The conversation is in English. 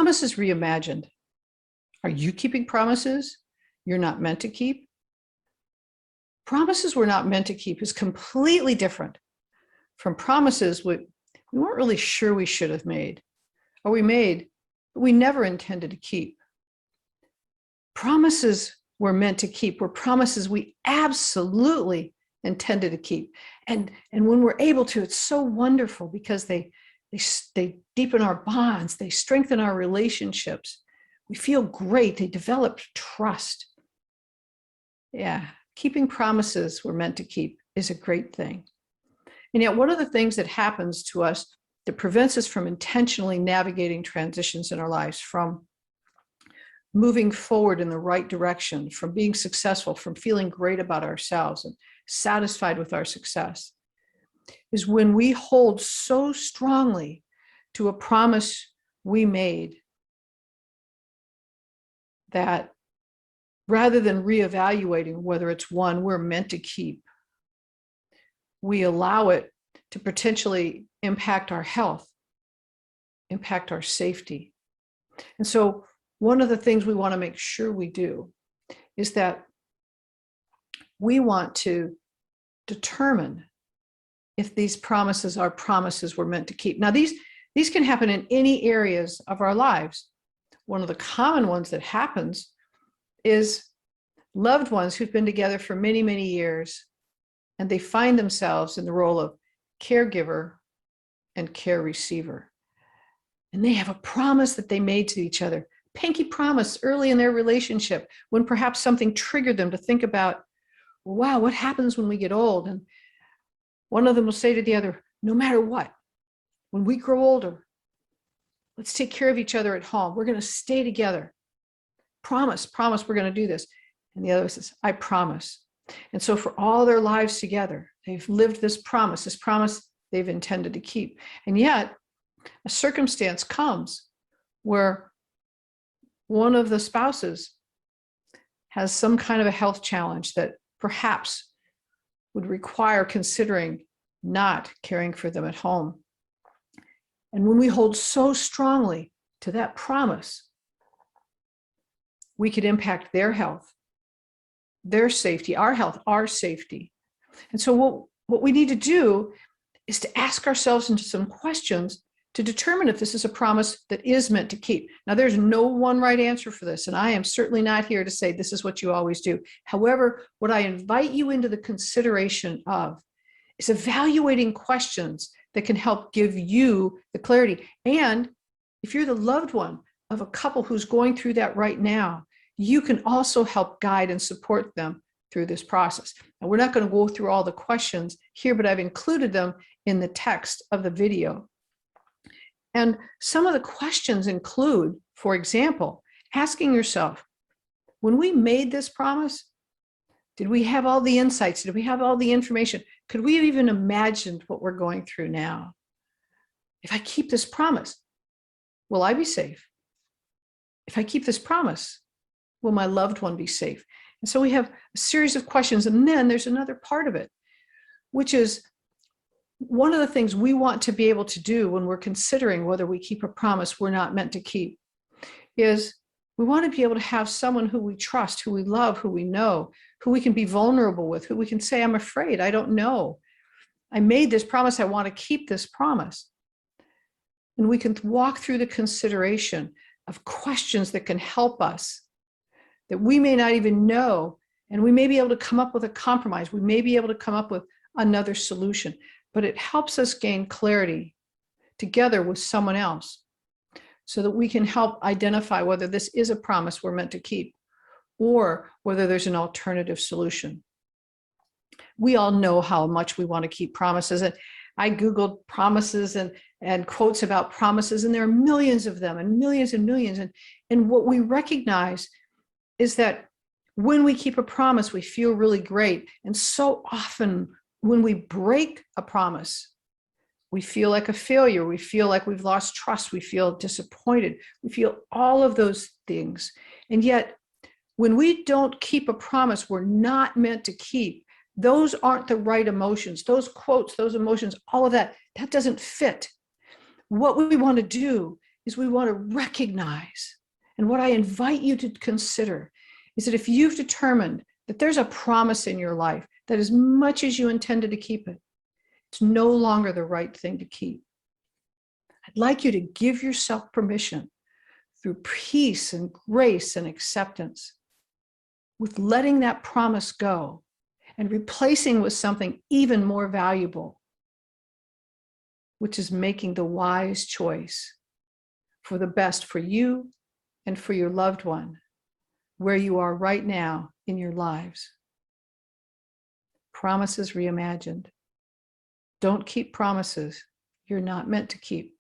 Promises reimagined. Are you keeping promises you're not meant to keep? Promises we're not meant to keep is completely different from promises we weren't really sure we should have made, or we made, but we never intended to keep. Promises we're meant to keep were promises we absolutely intended to keep. And when we're able to, it's so wonderful because they deepen our bonds, they strengthen our relationships. We feel great, they develop trust. Yeah, keeping promises we're meant to keep is a great thing. And yet, one of the things that happens to us that prevents us from intentionally navigating transitions in our lives, from moving forward in the right direction, from being successful, from feeling great about ourselves and satisfied with our success, is when we hold so strongly to a promise we made that rather than reevaluating whether it's one we're meant to keep, we allow it to potentially impact our health, impact our safety. And so one of the things we want to make sure we do is that we want to determine if these promises are promises we're meant to keep. Now, these can happen in any areas of our lives. One of the common ones that happens is loved ones who've been together for many, many years, and they find themselves in the role of caregiver and care receiver. And they have a promise that they made to each other, pinky promise early in their relationship, when perhaps something triggered them to think about, wow, what happens when we get old? And one of them will say to the other, no matter what, when we grow older, let's take care of each other at home. We're going to stay together. Promise we're going to do this. And the other says, I promise. And so for all their lives together, they've lived this promise they've intended to keep. And yet a circumstance comes where one of the spouses has some kind of a health challenge that perhaps would require considering not caring for them at home. And when we hold so strongly to that promise, we could impact their health, their safety, our health, our safety. And so what we need to do is to ask ourselves into some questions to determine if this is a promise that is meant to keep. Now, there's no one right answer for this, and I am certainly not here to say this is what you always do. However, what I invite you into the consideration of is evaluating questions that can help give you the clarity. And if you're the loved one of a couple who's going through that right now, you can also help guide and support them through this process. And we're not going to go through all the questions here, but I've included them in the text of the video. And some of the questions include, for example, asking yourself, when we made this promise, did we have all the insights? Did we have all the information? Could we have even imagined what we're going through now? If I keep this promise, will I be safe? If I keep this promise, will my loved one be safe? And so we have a series of questions. And then there's another part of it, which is one of the things we want to be able to do when we're considering whether we keep a promise we're not meant to keep is we want to be able to have someone who we trust, who we love, who we know, who we can be vulnerable with, who we can say, I'm afraid, I don't know. I made this promise, I want to keep this promise. And we can walk through the consideration of questions that can help us, that we may not even know, and we may be able to come up with a compromise. We may be able to come up with another solution, but it helps us gain clarity together with someone else so that we can help identify whether this is a promise we're meant to keep or whether there's an alternative solution. We all know how much we want to keep promises. And I Googled promises and quotes about promises, and there are millions of them and millions and millions. And what we recognize is that when we keep a promise, we feel really great. And so often when we break a promise, we feel like a failure. We feel like we've lost trust. We feel disappointed. We feel all of those things. And yet, when we don't keep a promise we're not meant to keep, those aren't the right emotions. Those quotes, those emotions, all of that, that doesn't fit. What we want to do is we want to recognize, and what I invite you to consider is that if you've determined that there's a promise in your life that as much as you intended to keep it, it's no longer the right thing to keep. I'd like you to give yourself permission through peace and grace and acceptance with letting that promise go and replacing with something even more valuable, which is making the wise choice for the best for you and for your loved one, where you are right now in your lives. Promises reimagined. Don't keep promises you're not meant to keep.